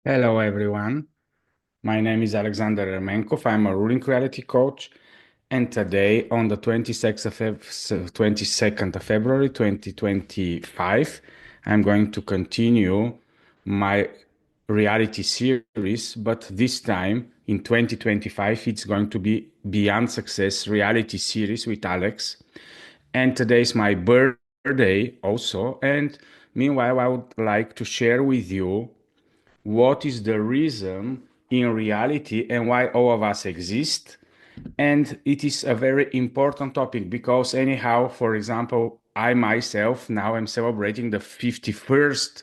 Hello, everyone. My name is Alexander Ermenkov. I'm a ruling reality coach. And today, on the 22nd of February 2025, I'm going to continue my reality series. But this time, in 2025, it's going to be Beyond Success reality series with Alex. And today is my birthday also. And meanwhile, I would like to share with you what is the reason in reality and why all of us exist. And it is a very important topic because, anyhow, for example, I myself now am celebrating the 51st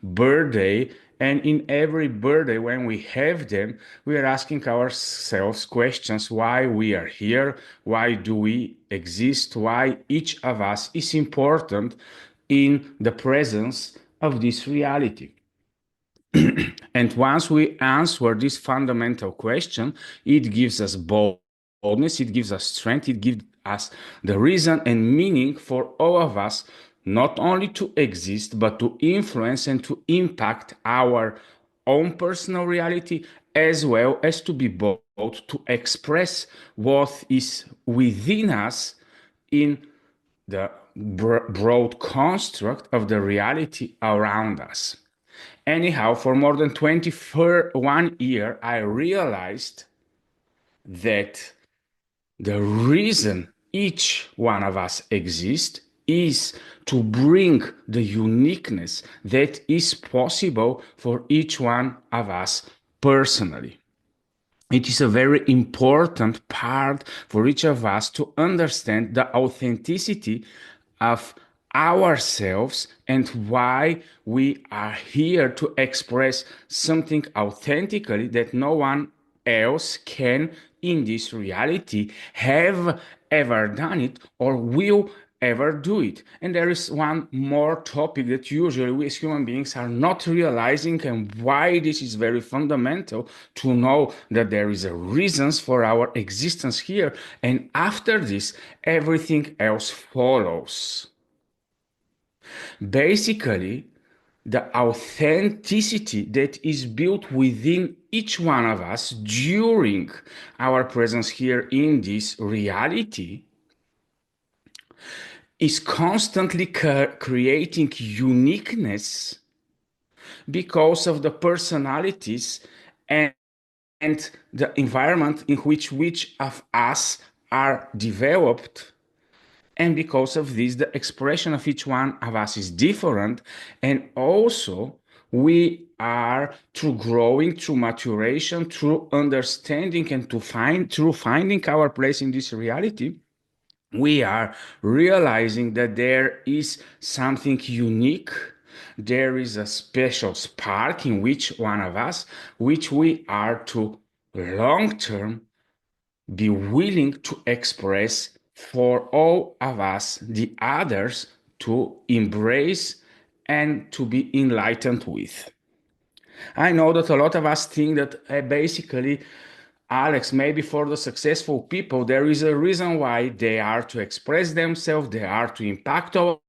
birthday. And in every birthday, when we have them, we are asking ourselves questions why we are here, why do we exist, why each of us is important in the presence of this reality. And once we answer this fundamental question, it gives us boldness, it gives us strength, it gives us the reason and meaning for all of us not only to exist, but to influence and to impact our own personal reality, as well as to be bold to express what is within us in the broad construct of the reality around us. Anyhow, for more than 21 years, I realized that the reason each one of us exists is to bring the uniqueness that is possible for each one of us personally. It is a very important part for each of us to understand the authenticity of ourselves and why we are here to express something authentically that no one else can in this reality have ever done it or will ever do it. And there is one more topic that usually we as human beings are not realizing, and why this is very fundamental to know that there is a reasons for our existence here, and after this everything else follows. Basically, the authenticity that is built within each one of us during our presence here in this reality is constantly creating uniqueness because of the personalities and, and the environment in which of us are developed. And because of this, the expression of each one of us is different. And also, we are through growing, through maturation, through understanding, and through finding our place in this reality, we are realizing that there is something unique. There is a special spark in which one of us, which we are to long term be willing to express for all of us, the others, to embrace and to be enlightened with. I know that a lot of us think that basically, Alex, maybe for the successful people, there is a reason why they are to express themselves, they are to impact all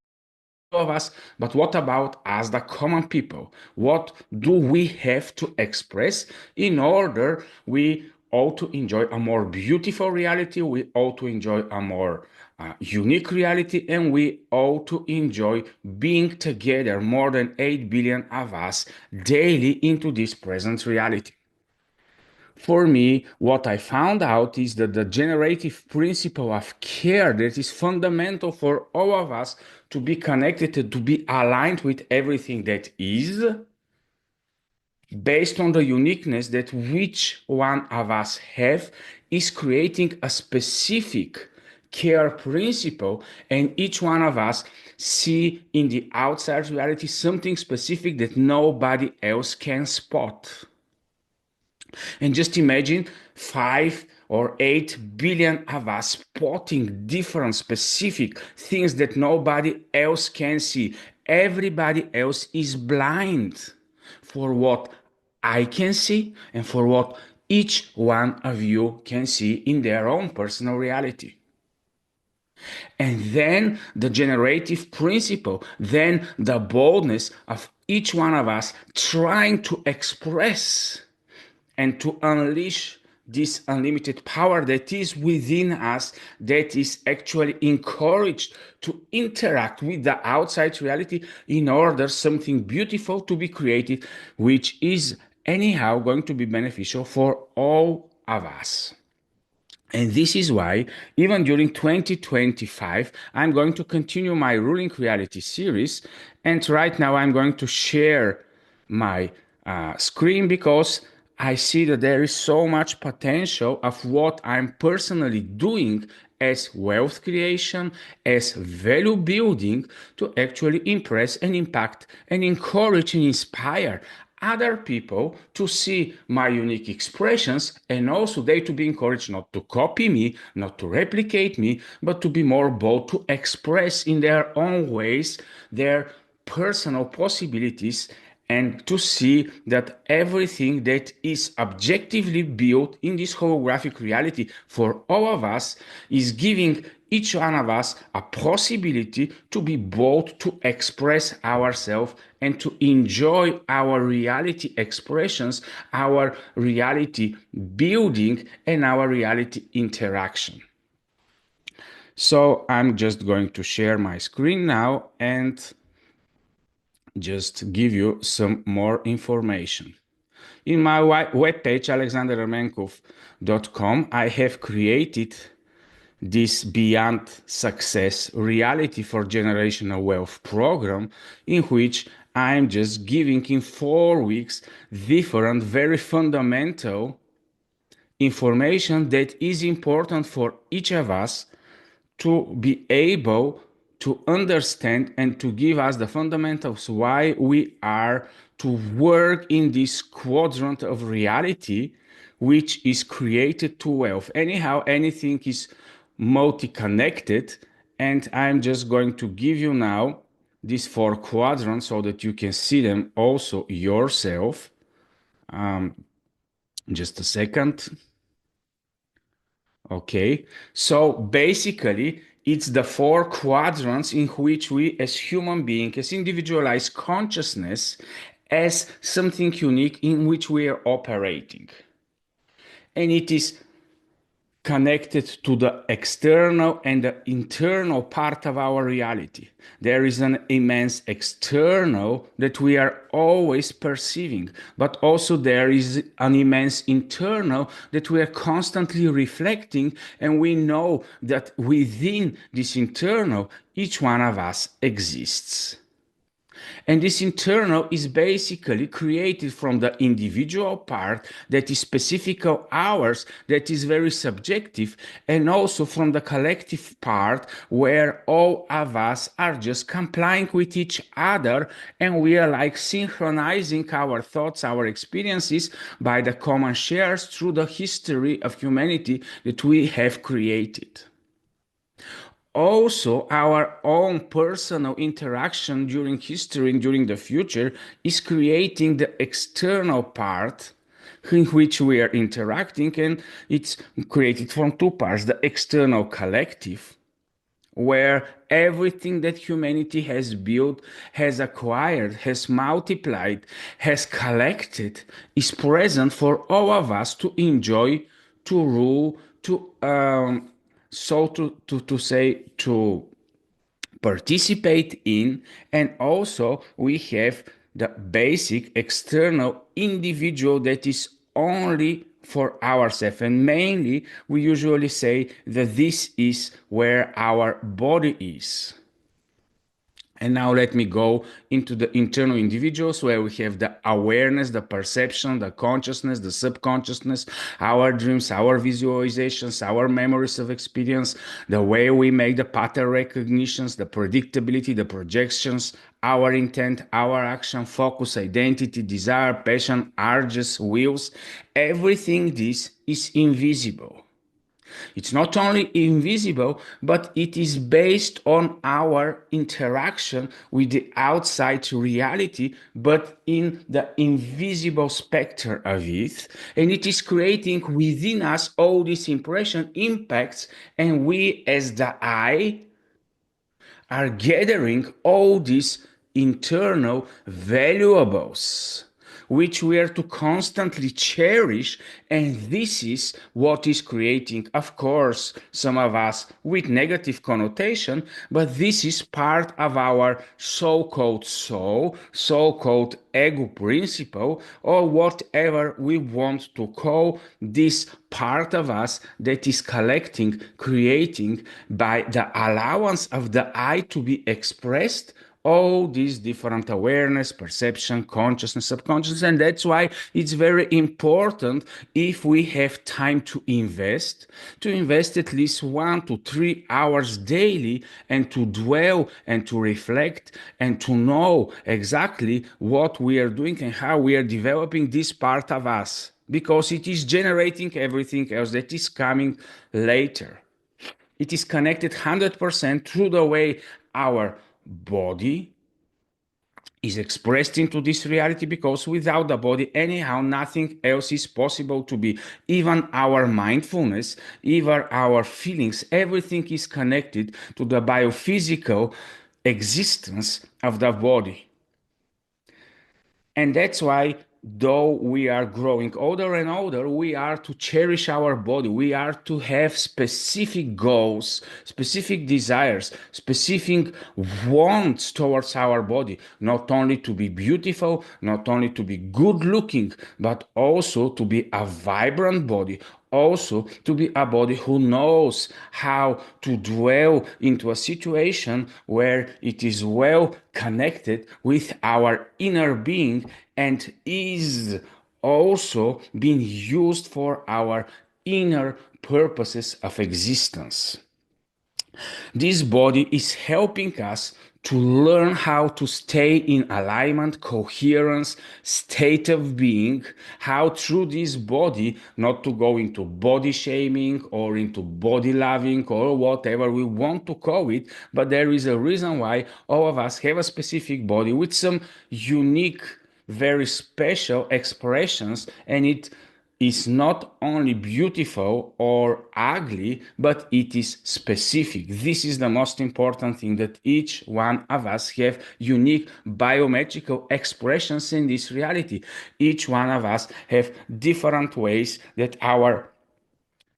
of us. But what about us, the common people? What do we have to express in order we all to enjoy a more beautiful reality? We all to enjoy a more unique reality, and we all to enjoy being together, more than 8 billion of us daily into this present reality. For me, what I found out is that the generative principle of care that is fundamental for all of us to be connected, to be aligned with everything that is, based on the uniqueness that which one of us have, is creating a specific care principle, and each one of us see in the outside reality something specific that nobody else can spot. And just imagine 5 or 8 billion of us spotting different specific things that nobody else can see. Everybody else is blind for what I can see and for what each one of you can see in their own personal reality. And then the generative principle, then the boldness of each one of us trying to express and to unleash this unlimited power that is within us, that is actually encouraged to interact with the outside reality in order something beautiful to be created, which is anyhow going to be beneficial for all of us. And this is why, even during 2025, I'm going to continue my Ruling Reality series. And right now, I'm going to share my screen because I see that there is so much potential of what I'm personally doing as wealth creation, as value building to actually impress and impact and encourage and inspire other people to see my unique expressions, and also they to be encouraged not to copy me, not to replicate me, but to be more bold to express in their own ways their personal possibilities, and to see that everything that is objectively built in this holographic reality for all of us is giving each one of us a possibility to be bold to express ourselves and to enjoy our reality expressions, our reality building, and our reality interaction. So I'm just going to share my screen now and just give you some more information. In my webpage, alexanderarmenkov.com, I have created this Beyond Success Reality for Generational Wealth program, in which I'm just giving in 4 weeks different, very fundamental information that is important for each of us to be able to understand and to give us the fundamentals why we are to work in this quadrant of reality, which is created to wealth. Anyhow, anything is multi-connected, and I'm just going to give you now these 4 quadrants so that you can see them also yourself. Just a second. Okay, so basically, it's the 4 quadrants in which we, as human beings, as individualized consciousness, as something unique in which we are operating. And it is connected to the external and the internal part of our reality. There is an immense external that we are always perceiving, but also there is an immense internal that we are constantly reflecting, and we know that within this internal, each one of us exists. And this internal is basically created from the individual part that is specific of ours, that is very subjective, and also from the collective part where all of us are just complying with each other, and we are like synchronizing our thoughts, our experiences by the common shares through the history of humanity that we have created. Also, our own personal interaction during history and during the future is creating the external part in which we are interacting, and it's created from 2 parts: the external collective, where everything that humanity has built, has acquired, has multiplied, has collected, is present for all of us to enjoy, to rule, to to say, to participate in. And also we have the basic external individual that is only for ourselves, and mainly we usually say that this is where our body is. And now let me go into the internal individuals, where we have the awareness, the perception, the consciousness, the subconsciousness, our dreams, our visualizations, our memories of experience, the way we make the pattern recognitions, the predictability, the projections, our intent, our action, focus, identity, desire, passion, urges, wills. Everything this is invisible. It's not only invisible, but it is based on our interaction with the outside reality, but in the invisible specter of it. And it is creating within us all these impression impacts, and we, as the I, are gathering all these internal valuables which we are to constantly cherish, and this is what is creating, of course, some of us with negative connotation, but this is part of our so-called soul, so-called ego principle, or whatever we want to call this part of us that is collecting, creating by the allowance of the I to be expressed all these different awareness, perception, consciousness, subconscious. And that's why it's very important, if we have time to invest at least 1 to 3 hours daily, and to dwell and to reflect and to know exactly what we are doing and how we are developing this part of us, because it is generating everything else that is coming later. It is connected 100% through the way our body is expressed into this reality, because without the body, anyhow, nothing else is possible to be. Even our mindfulness, even our feelings, everything is connected to the biophysical existence of the body. And that's why, though we are growing older and older, we are to cherish our body. We are to have specific goals, specific desires, specific wants towards our body. Not only to be beautiful, not only to be good looking, but also to be a vibrant body, also to be a body who knows how to dwell into a situation where it is well connected with our inner being, and is also being used for our inner purposes of existence. This body is helping us to learn how to stay in alignment, coherence, state of being, how through this body not to go into body shaming or into body loving or whatever we want to call it, but there is a reason why all of us have a specific body with some unique, very special expressions, and it is not only beautiful or ugly, but it is specific. This is the most important thing, that each one of us have unique biometrical expressions in this reality. Each one of us have different ways that our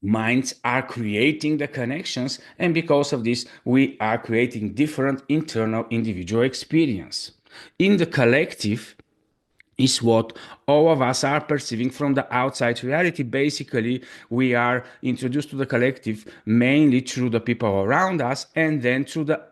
minds are creating the connections, and because of this, we are creating different internal individual experience. In the collective, is what all of us are perceiving from the outside reality. Basically, we are introduced to the collective mainly through the people around us, and then through the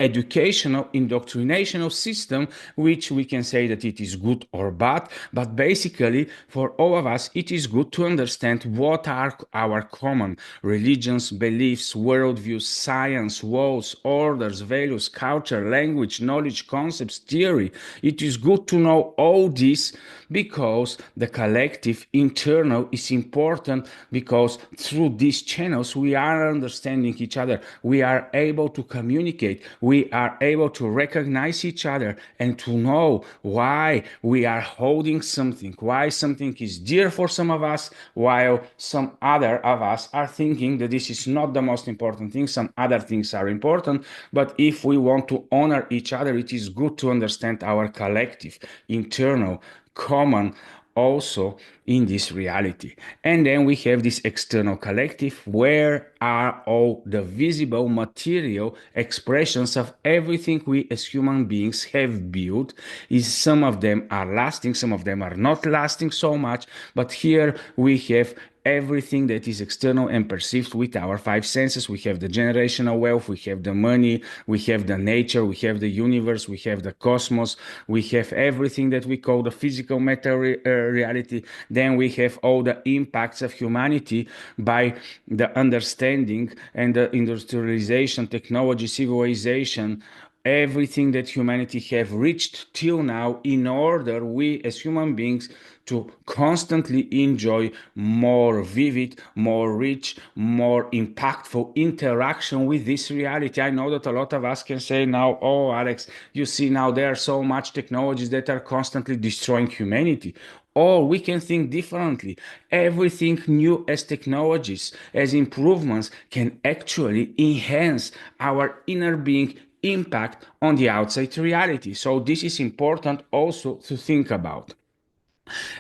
educational indoctrinational system, which we can say that it is good or bad, but basically for all of us it is good to understand what are our common religions, beliefs, worldviews, science, walls, orders, values, culture, language, knowledge, concepts, theory. It is good to know all this, because the collective internal is important, because through these channels we are understanding each other, we are able to communicate, we are able to recognize each other, and to know why we are holding something, why something is dear for some of us, while some other of us are thinking that this is not the most important thing, some other things are important. But if we want to honor each other, it is good to understand our collective internal common also in this reality. And then we have this external collective, where are all the visible material expressions of everything we as human beings have built. Is some of them are lasting, some of them are not lasting so much, but here we have everything that is external and perceived with our five senses. We have the generational wealth, we have the money, we have the nature, we have the universe, we have the cosmos, we have everything that we call the physical matter reality. Then we have all the impacts of humanity by the understanding and the industrialization, technology, civilization, everything that humanity have reached till now in order we as human beings to constantly enjoy more vivid, more rich, more impactful interaction with this reality. I know that a lot of us can say now, oh, Alex, you see now there are so much technologies that are constantly destroying humanity. Or we can think differently. Everything new as technologies, as improvements, can actually enhance our inner being impact on the outside reality. So this is important also to think about.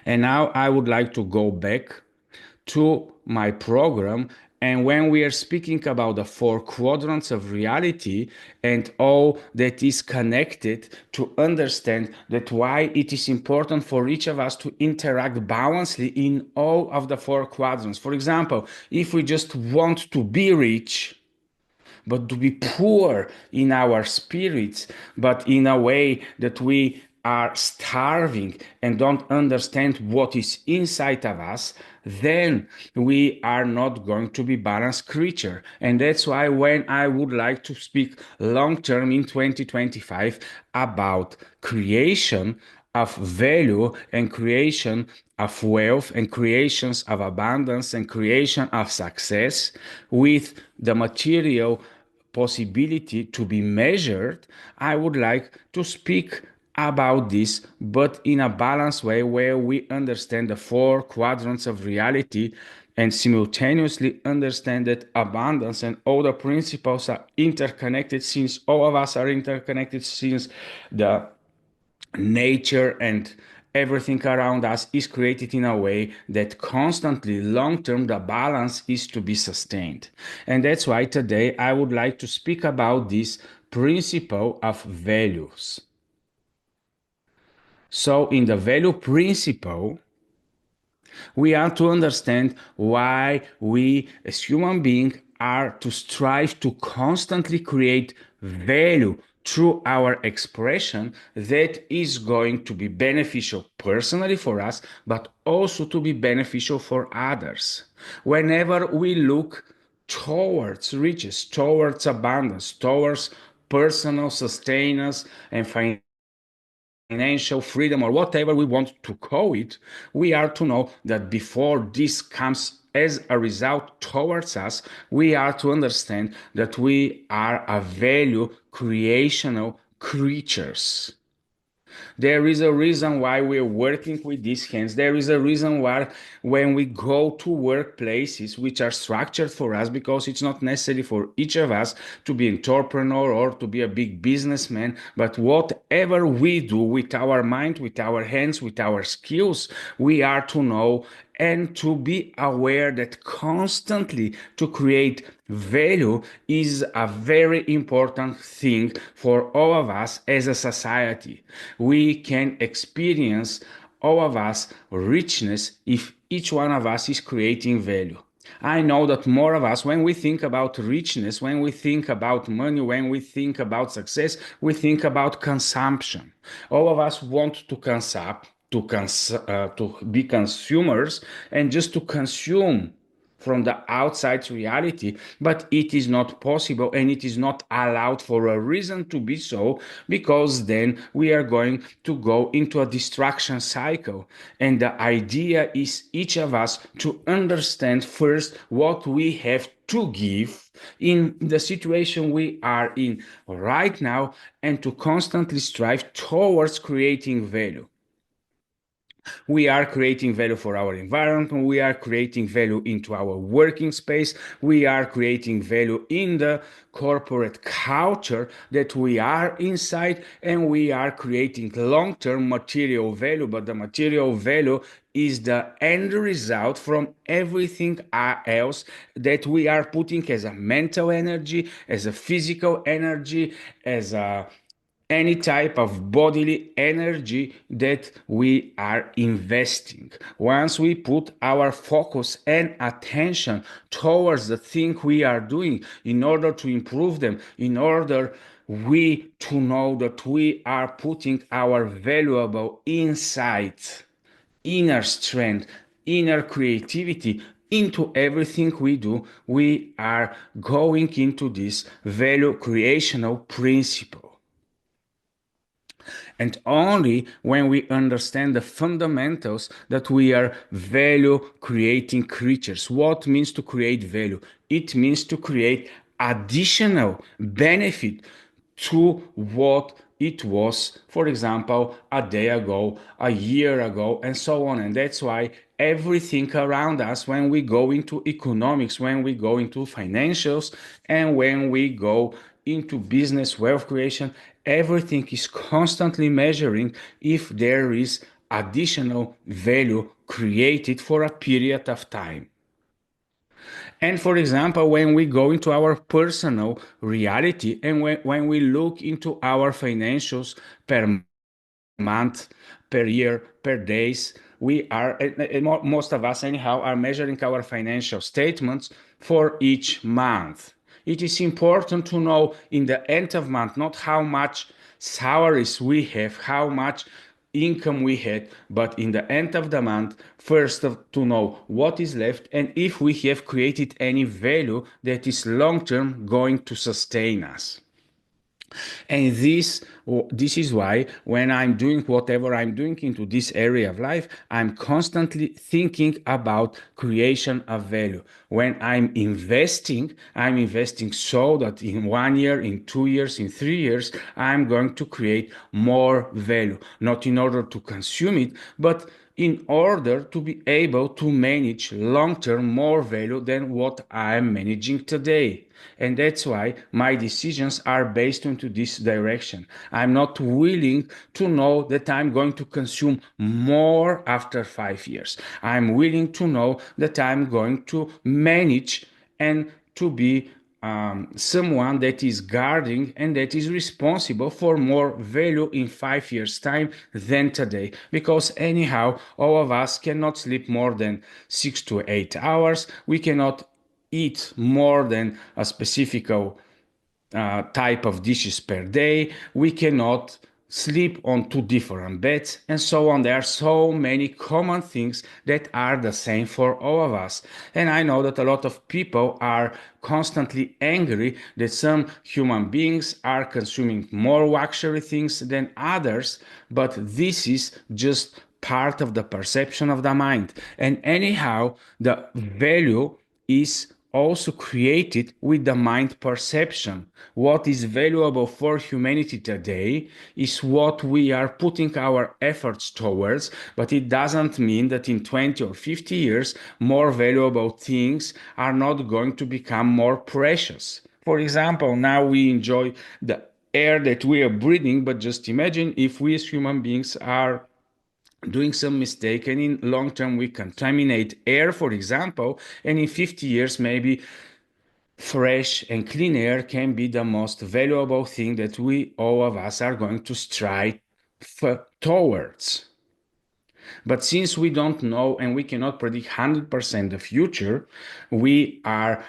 And now I would like to go back to my program. And when we are speaking about the four quadrants of reality and all that is connected, to understand that why it is important for each of us to interact balancedly in all of the four quadrants. For example, if we just want to be rich, but to be poor in our spirits, but in a way that we are starving and don't understand what is inside of us, then we are not going to be balanced creature. And that's why when I would like to speak long term in 2025 about creation of value and creation of wealth and creations of abundance and creation of success with the material possibility to be measured, I would like to speak about this, but in a balanced way where we understand the four quadrants of reality and simultaneously understand that abundance and all the principles are interconnected, since all of us are interconnected, since the nature and everything around us is created in a way that constantly long term the balance is to be sustained. And that's why today I would like to speak about this principle of values. So in the value principle, we are to understand why we as human beings are to strive to constantly create value through our expression that is going to be beneficial personally for us, but also to be beneficial for others. Whenever we look towards riches, towards abundance, towards personal sustenance and financial freedom, or whatever we want to call it, we are to know that before this comes as a result towards us, we are to understand that we are a value creational creatures. There is a reason why we're working with these hands. There is a reason why when we go to workplaces which are structured for us, because it's not necessary for each of us to be an entrepreneur or to be a big businessman, but whatever we do with our mind, with our hands, with our skills, we are to know and to be aware that constantly to create value is a very important thing for all of us as a society. We can experience all of us richness if each one of us is creating value. I know that more of us, when we think about richness, when we think about money, when we think about success, we think about consumption. All of us want to consume, to be consumers and just to consume from the outside reality, but it is not possible and it is not allowed for a reason to be so, because then we are going to go into a distraction cycle. And the idea is each of us to understand first what we have to give in the situation we are in right now and to constantly strive towards creating value. We are creating value for our environment. We are creating value into our working space. We are creating value in the corporate culture that we are inside, and we are creating long-term material value. But the material value is the end result from everything else that we are putting as a mental energy, as a physical energy, as a any type of bodily energy that we are investing. Once we put our focus and attention towards the thing we are doing in order to improve them, in order we to know that we are putting our valuable insight, inner strength, inner creativity into everything we do, we are going into this value creational principle. And only when we understand the fundamentals that we are value creating creatures. What means to create value? It means to create additional benefit to what it was, for example, a day ago, a year ago, and so on. And that's why everything around us, when we go into economics, when we go into financials, and when we go into business, wealth creation, everything is constantly measuring if there is additional value created for a period of time. And for example, when we go into our personal reality and when we look into our financials per month, per year, per days, we are, most of us anyhow, are measuring our financial statements for each month. It is important to know in the end of month not how much salaries we have, how much income we had, but in the end of the month, first to know what is left and if we have created any value that is long term going to sustain us. And this is why when I'm doing whatever I'm doing into this area of life, I'm constantly thinking about creation of value. When I'm investing so that in 1 year, in 2 years, in 3 years, I'm going to create more value, not in order to consume it, but in order to be able to manage long term more value than what I am managing today. And that's why my decisions are based into this direction. I'm not willing to know that I'm going to consume more after 5 years. I'm willing to know that I'm going to manage and to be someone that is guarding and that is responsible for more value in 5 years' time than today. Because, anyhow, all of us cannot sleep more than 6 to 8 hours. We cannot eat more than a specific type of dishes per day. We cannot sleep on two different beds, and so on. There are so many common things that are the same for all of us. And I know that a lot of people are constantly angry that some human beings are consuming more luxury things than others, but this is just part of the perception of the mind. And anyhow, the value is also created with the mind perception. What is valuable for humanity today is what we are putting our efforts towards, but it doesn't mean that in 20 or 50 years, more valuable things are not going to become more precious. For example, now we enjoy the air that we are breathing, but just imagine if we as human beings are doing some mistake and in long term we contaminate air, for example, and in 50 years maybe fresh and clean air can be the most valuable thing that we all of us are going to strive towards. But since we don't know and we cannot predict 100% the future, we are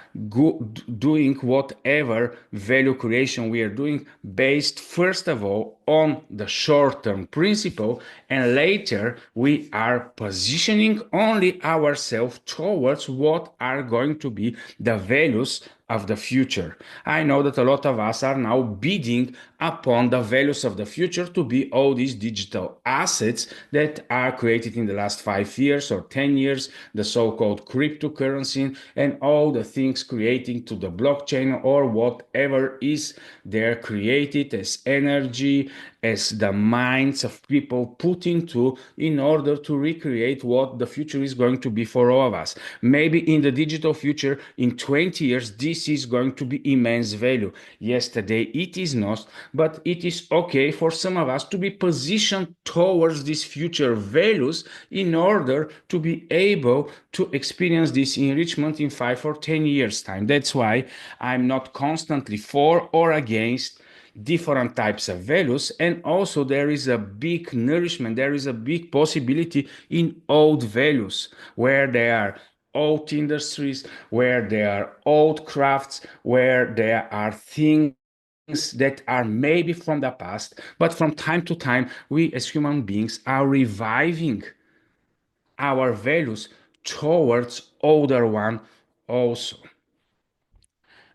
doing whatever value creation we are doing based, first of all, on the short term principle, and later we are positioning only ourselves towards what are going to be the values of the future. I know that a lot of us are now bidding upon the values of the future to be all these digital assets that are created in the last 5 years or 10 years, the so-called cryptocurrency and all the things creating to the blockchain or whatever is there created as energy, as the minds of people put into in order to recreate what the future is going to be for all of us. Maybe in the digital future, in 20 years, this is going to be immense value. Yesterday, it is not, but it is okay for some of us to be positioned towards these future values in order to be able to experience this enrichment in 5 or 10 years' time. That's why I'm not constantly for or against different types of values, and also there is a big nourishment, there is a big possibility in old values where there are old industries, where there are old crafts, where there are things that are maybe from the past, but from time to time we as human beings are reviving our values towards older one also.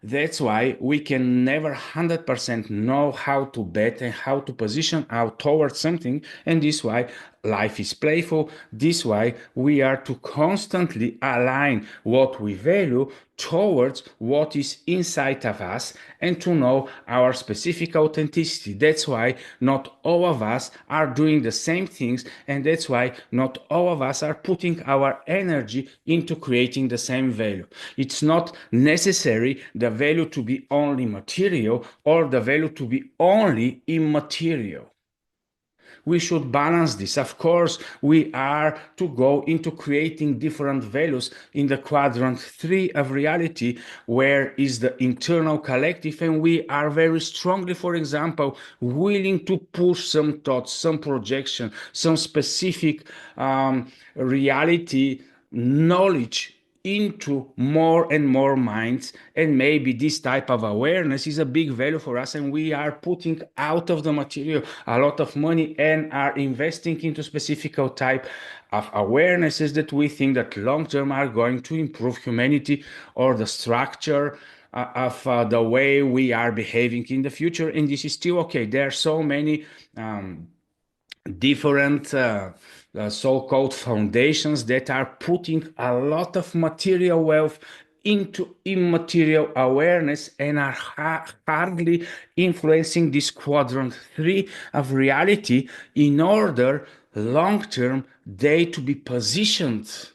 That's why we can never 100% know how to bet and how to position out towards something. And this why life is playful. This why we are to constantly align what we value towards what is inside of us and to know our specific authenticity. That's why not all of us are doing the same things, and that's why not all of us are putting our energy into creating the same value. It's not necessary the value to be only material or the value to be only immaterial. We should balance this. Of course, we are to go into creating different values in the quadrant 3 of reality, where is the internal collective, and we are very strongly, for example, willing to push some thoughts, some projection, some specific reality knowledge into more and more minds, and maybe this type of awareness is a big value for us, and we are putting out of the material a lot of money and are investing into specific type of awarenesses that we think that long term are going to improve humanity or the structure of the way we are behaving in the future. And this is still okay. There are so many different so-called foundations that are putting a lot of material wealth into immaterial awareness and are hardly influencing this quadrant 3 of reality in order long term they to be positioned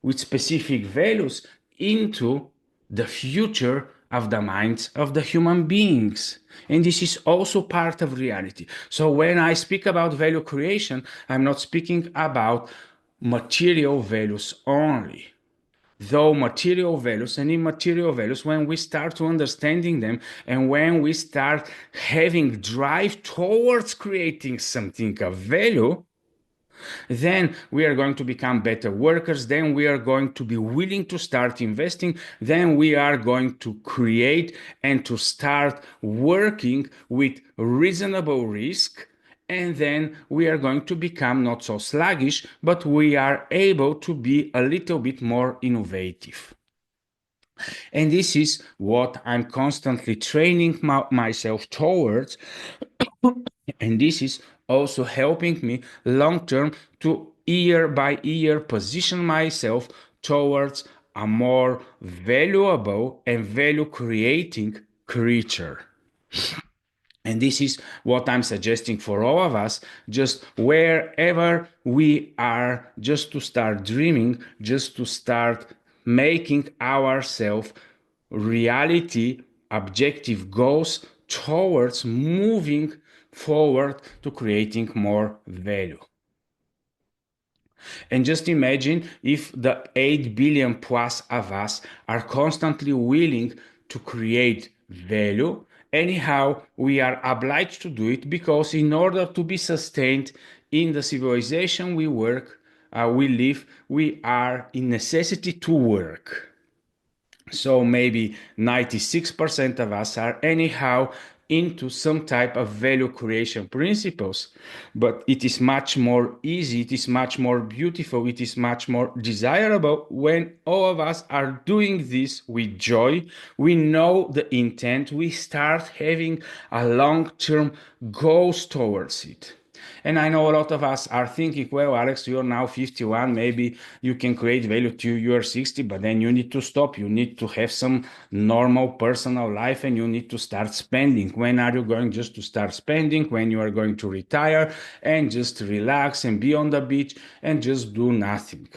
with specific values into the future of the minds of the human beings. And this is also part of reality. So when I speak about value creation, I'm not speaking about material values only. Though material values and immaterial values, when we start to understanding them and when we start having drive towards creating something of value, then we are going to become better workers, then we are going to be willing to start investing, then we are going to create and to start working with reasonable risk, and then we are going to become not so sluggish, but we are able to be a little bit more innovative. And this is what I'm constantly training myself towards, and this is also helping me long term to year by year position myself towards a more valuable and value creating creature. And this is what I'm suggesting for all of us, just wherever we are, just to start dreaming, just to start making ourselves reality objective goals towards moving forward to creating more value. And just imagine if the 8 billion plus of us are constantly willing to create value. Anyhow, we are obliged to do it because in order to be sustained in the civilization we live, we are in necessity to work. So maybe 96% of us are anyhow into some type of value creation principles, but it is much more easy, it is much more beautiful, it is much more desirable when all of us are doing this with joy. We know the intent, we start having a long-term goals towards it. And I know a lot of us are thinking, well, Alex, you're now 51. Maybe you can create value till you're 60, but then you need to stop. You need to have some normal personal life and you need to start spending. When are you going just to start spending? When you are going to retire and just relax and be on the beach and just do nothing.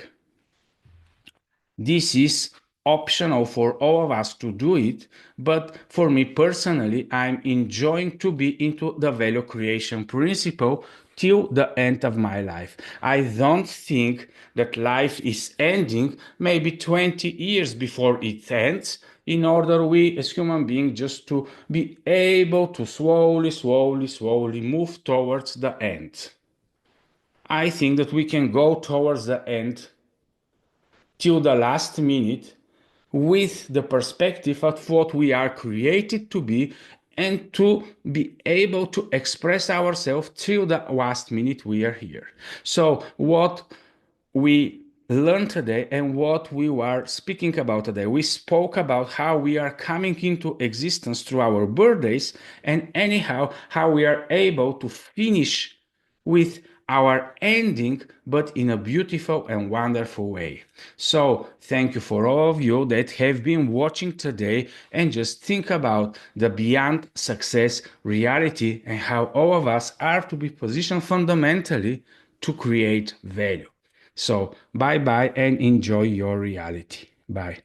This is optional for all of us to do it, but for me personally, I'm enjoying to be into the value creation principle till the end of my life. I don't think that life is ending maybe 20 years before it ends, in order we as human beings just to be able to slowly move towards the end. I think that we can go towards the end till the last minute with the perspective of what we are created to be and to be able to express ourselves till the last minute we are here. So what we learned today and what we were speaking about today. We spoke about how we are coming into existence through our birthdays, and anyhow, how we are able to finish with our ending, but in a beautiful and wonderful way. So, thank you for all of you that have been watching today, and just think about the beyond success reality and how all of us are to be positioned fundamentally to create value. So, bye bye and enjoy your reality. Bye.